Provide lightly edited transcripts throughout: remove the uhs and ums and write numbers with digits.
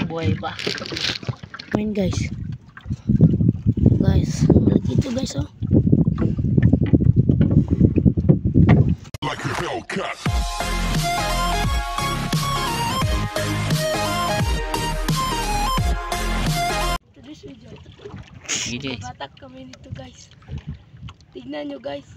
Buhay pa. Ayan guys. Guys, malaki ito guys oh. Like a Hellcat. Today's video. Gigi. Batak kami nito guys. Tignan nyo guys.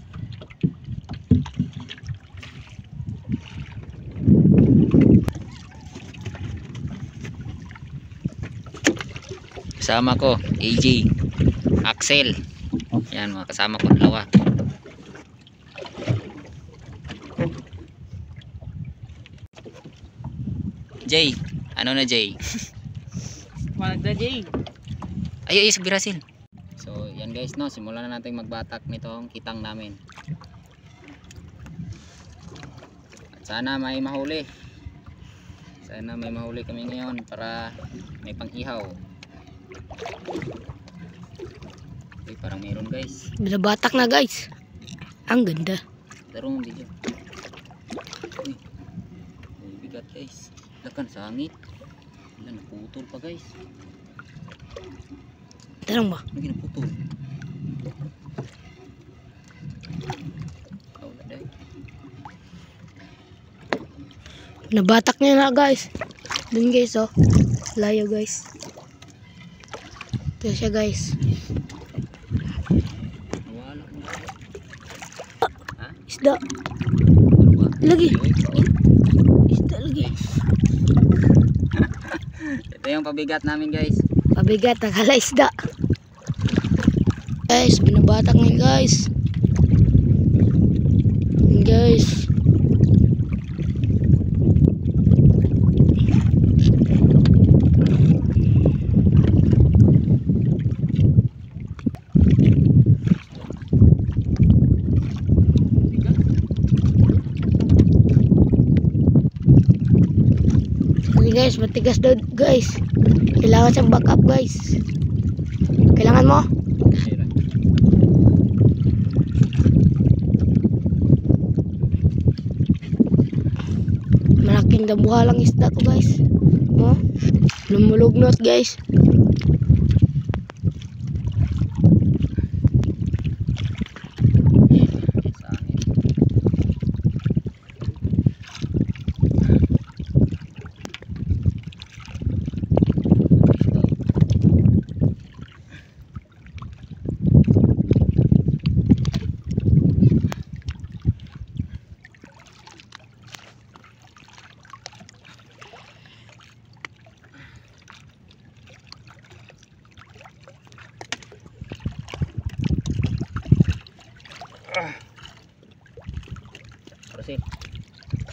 Kasama ko, AJ, Axel. Yan mga kasama ko dalawa. Jay, ano na Jay? Walag na Jay. Ay sa Birasil. So yan guys no, simulan na natin magbatak nitong kitang namin. At sana may mahuli. Sana may mahuli kami ngayon para may pang-ihaw. Okay, parang meron guys. Binabatak na guys. Ang ganda. Darong video. Uy, uy, bigat guys. Lakan sangit. Wala, naputol pa guys. Tarang ba? Lagi naputol. Wala dahil. Nabatak niya na guys. Dun guys oh. Layo guys. Ito siya guys. Nawala ko. Ha? Isda. Ano ba? Lagi. Uy, Isda lagi. ito yung pabigat namin guys. Pabigat, nakala isda. Guys, binabatak niya guys. Yan, guys. Guys, matigas daw guys. Kailangan siyang back up guys. Kailangan mo? Malaking dambuhalang isda to guys. Oh, lumulugnot guys.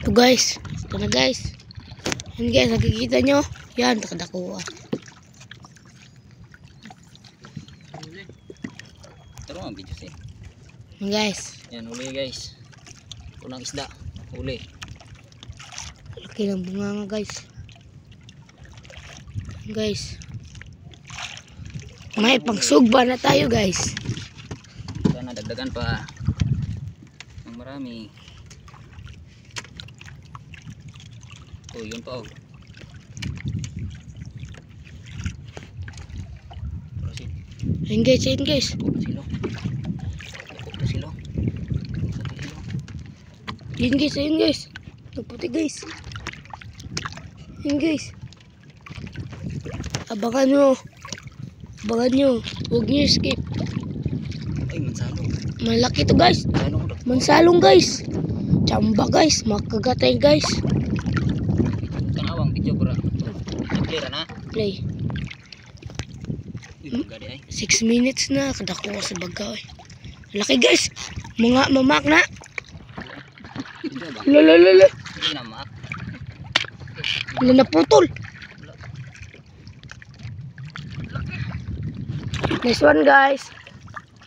Ito guys, ito na guys. Yan guys, nakikita nyo. Yan, takadakuha. Ito ang video siya. Yan guys. Yan, uli guys. Unang isda, uli. Laki ng bunganga guys. Yan guys. May pangsugba na tayo guys. Sana dagdagan pa. Ang marami. Oh, yun pa oh. Proceed. Yan guys, yan guys. Silo. Silo. Yan guys, yan guys. Ito puti guys. Yan guys. Abangan nyo. Abangan nyo. Huwag nyo skip. Ay, mansalong. Malaki to guys. Mansalong guys. Chamba guys. Makagatay guys. Tanawang video bro. Clear na. Play. Uy, magadi ay. 6 minutes na. Kadako ko sa bagaw eh. Laki guys. Mga mamak na. Hindi ba? Lalalala. Hindi na mak. Wala na putol. Nice one guys.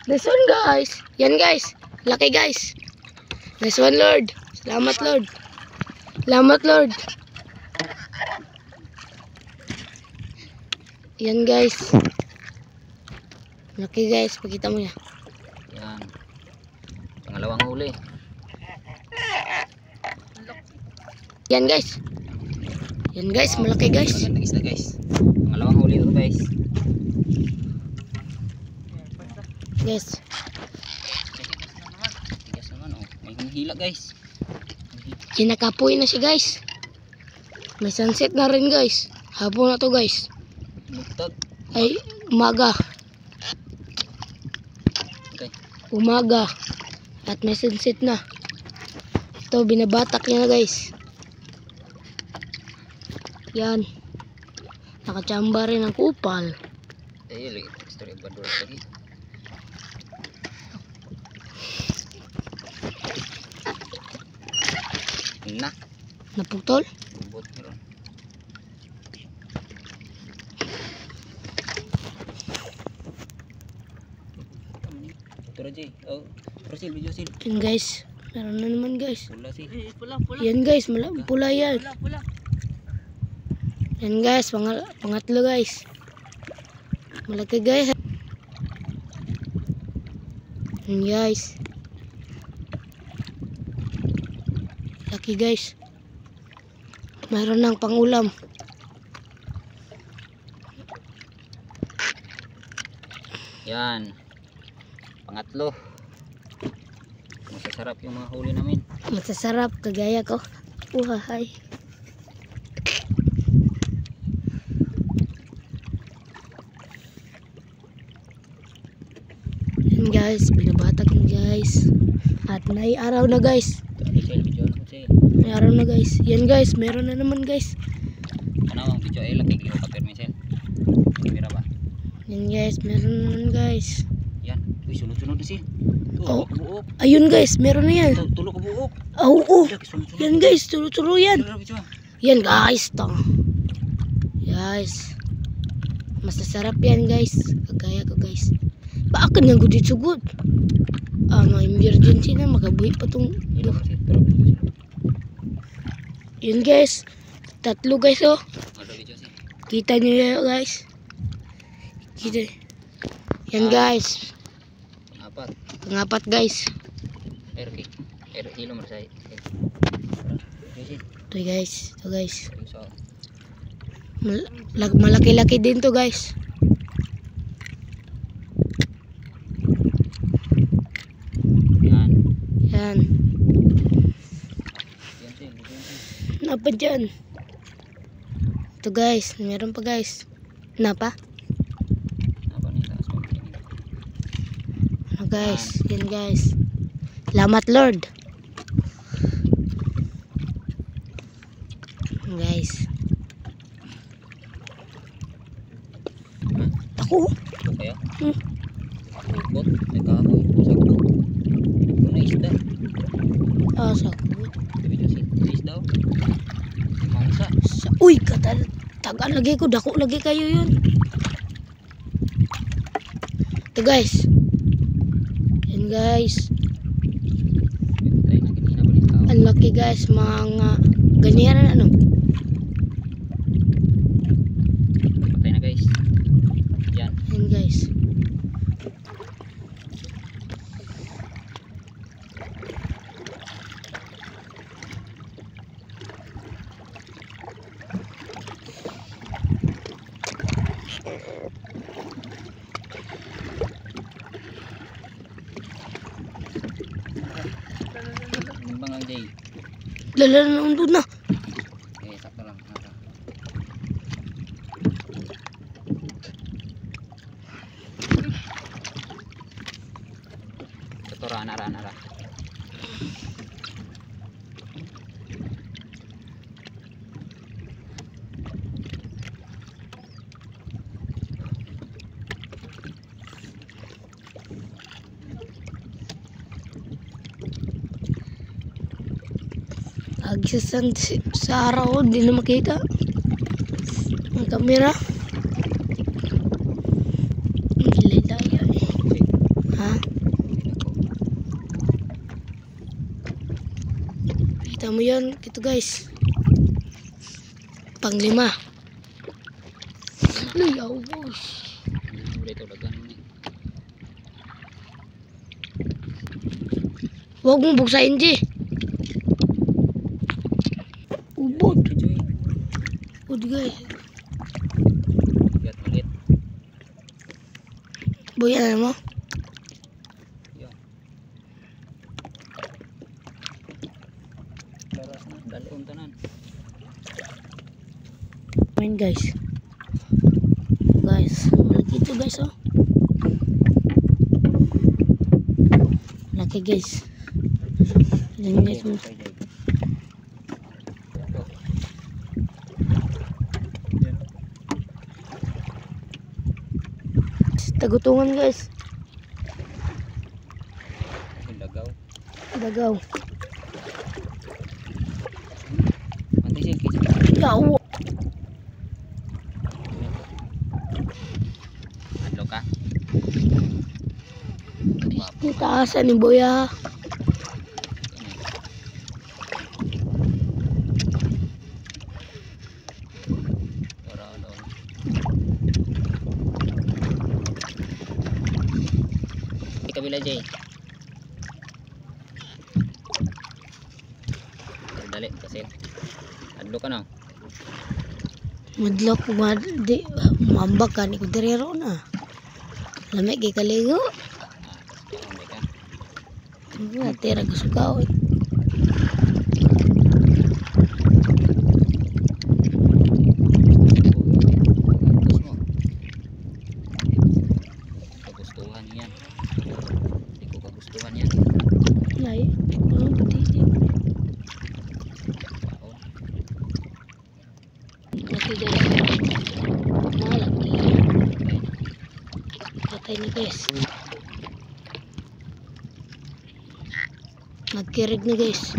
Nice one guys. Yan guys. Laki guys. Nice one Lord. Salamat Lord. Salamat Lord. Yan guys. Laki guys. Pakita mo yan. Yan. Pangalawang huli. Yan guys. Yan guys, malaki guys. Magandang isda guys. Pangalawang huli ito guys. Guys, Tigas naman oh. May humihila guys. kinakapoy na siya guys. May sunset na rin guys. Hapon na to guys. Bugtag. Ay, umaga. Okay. Umaga. At may sunset na. Ito, binabatak niya na guys. Yan. Nakachamba rin ang kupal. Eh, lagi. Story of Bandor lagi. Na. Naputol. Bubot meron. Ito Raji. Oh, prosil video sil. Yan guys. Meron na naman guys. Pula sih. Yan guys, pula yan. Yan guys, pangatlo guys. Malaki guys. Yan guys. Laki guys. Mayroon ng pangulam. Yan. Pangatlo. Masasarap yung mga huli namin. Masasarap, kagaya ko. Uhahay. Yan guys, binabatak na guys. At may araw na guys. Video na kasi. May araw na guys. Yan guys, meron na naman guys. Kanawang video ay laki gliho ka permisen. Kamera ba? Yan guys, meron na naman guys. Yan. Uy, sunod-sunod na siya. Oh. Buok. Ayun guys, meron na yan. Tulog ka buok. Oo. Sunod-sunod. Yan guys, turo-turo yan. Video. Yan guys, to. Guys. Masasarap yan guys. Kagaya ko guys. Bakit nang gudit sugod? May emergency na, makabuhi pa tong. Ilo kasi. Tulog video. Yun guys. Tatlo guys oh. Ada video sih. Kita nyo yan guys. Kita. Yan guys. Apat. Pangapat guys. RK. Hilo mersai. Ito guys. Ito guys. Malaki-laki din to guys. Yan. Yan. Yan sih. Napa dyan? Ito guys. Meron pa guys. Napa? Apa nih taas mo? Ano guys? Yan guys. Salamat Lord. Guys. Ako. Ito kaya? Hmm. Bot. May kahoy. Sakto. Ito na isda. Sakot. Video sih. Isda oh. Mangsa. Uy, taga lagi ko. Dako lagi kayo yun. Ito guys. Yan guys. Tayo na kanina pa rin tao. Ang laki guys. Mga ganyan na ano. Patay na guys. Yan. Yan guys. Nimbang ang day. Lala na undod na. Eh, sakto lang. Ito rana. Agsasan sa araw, di na makita ang kamera. Gilay tayo eh. Ha? Kita mo yan, ito guys. Panglima. Layaw boss. Dito dagan ni. Huwag mong buksain, G. Ubod. good guys. Bigat ulit. Buyan mo. Yo. Laras na, dalon tanan. Ayan guys. Guys, malaki ito guys oh. Laki guys. Ayan guys. Tagutungan guys. Dagaw. Dagaw. Antay siya kis. Yawa. Adlo ka. Ang taasan ni Boya. Ora ora. Kabila Jay. Dali kasi. Adlo ka na. Madlok di mambak kan iku direro na. Lamig kay kaligo. Hindi ka. Tira ko sukaw. Gusto mo. Kagustuhan yan. Hindi ko kagustuhan yan. Lay. Ano pati? Baon. Laki guys. Malaki. Patay na guys. Nagkirig na guys.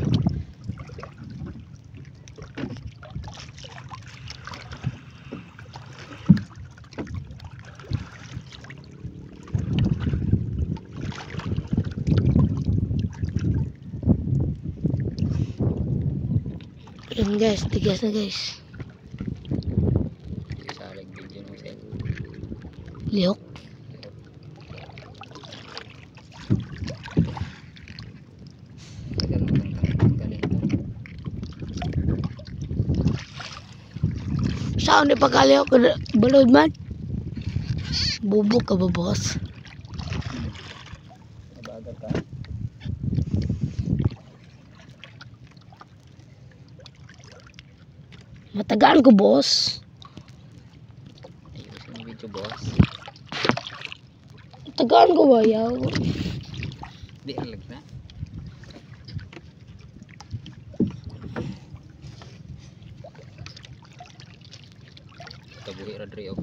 Yan guys, tigas na guys. Salig video mo sa'yo. Lihok. Tagal mo kang galing ito. Saan di pagkalihok ko balod man? Bubog ka ba boss? Nabagal ka. Matagaan ko boss. Ayusin yung video boss. Matagaan ko ba yaw? Di alag na. Tabuhi radri o.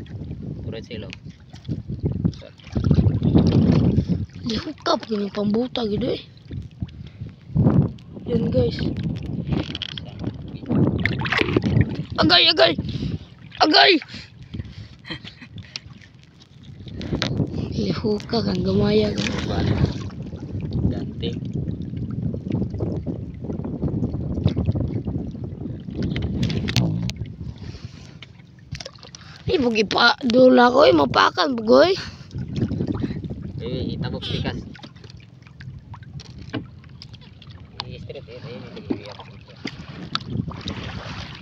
Kurat sila o. Lihukap yung pambuta gitu eh. Yan guys. Agay, agay! Agay! Lihuka kang gamaya ka. Ganting. Ay, bugi pa. Dula ko eh, mapakan bugoy. Itabok tikas. I-strip eh.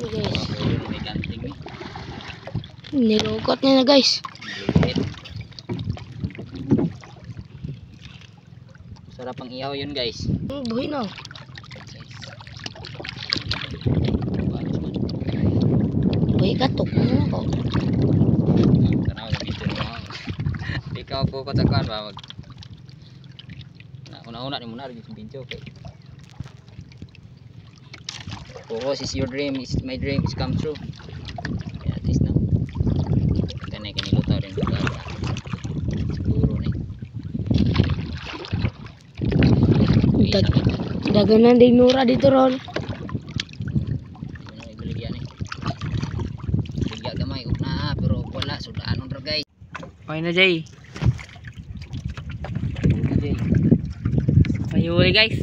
Guys, May ganting eh. nilukot niya na guys. Liit. Sarap ang ihaw yun guys. Buhay na. Buhay ka to. Ano ako? Tanaw na dito mo. Di ka magpukot sa kuwan ba? Una-una ni mo na rin yung video kay. Focus is your dream, is my dream is come true. Kaya at least no. Kanay kaniluto rin ko ba. Siguro ni. Daganan din Nura dito ron. Ano ibaligyan eh. Bigya gamay ug na pero wala sudaanon ra guys. Okay na Jay. Jay. Mayuli guys.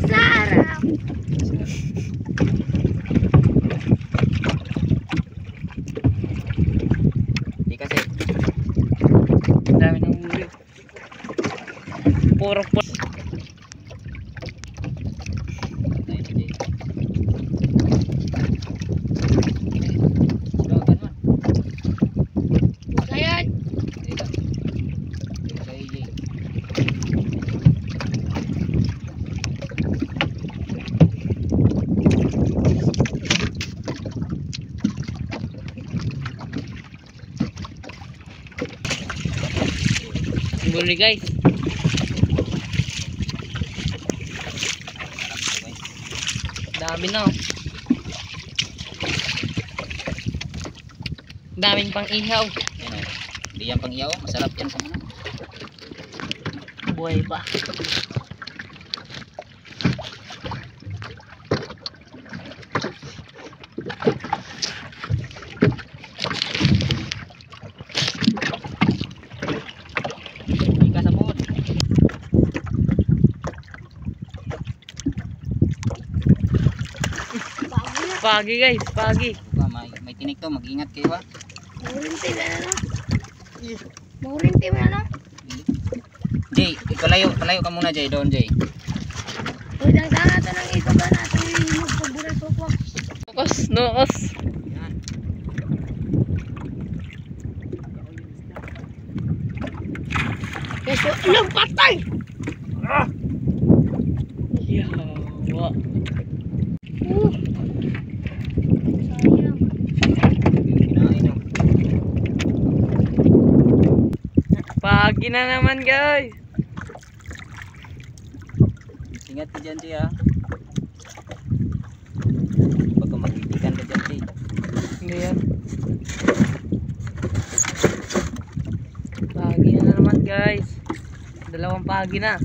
Sarap! Di kasi Ang dami ng huli. Puro po. tayo si Jay. huli guys. Dami na. Oh. Daming pang ihaw. Yan o. Hindi yan pang iyaw. Masarap yan pang ano. Buhay pa. Hindi ka sabon. Pagi guys, pagi. May tinik to. Mag-ingat kayo ha. Maurinti ba na no? Maurinti ba na no? Jay, palayo ka muna Jay. Doon Jay. Uy, dang ito ng ito ba natin yung magpaburay po po. Nukos, nukos. Yan. Guys, walang patay! Yawa. Sayang. Kinain o. Pagi na naman guys. Ingat ka dyan Jay ha. Baka magbibigan ka dyan Jay. Hindi yan. Pagi na naman guys. Dalawang pagi na.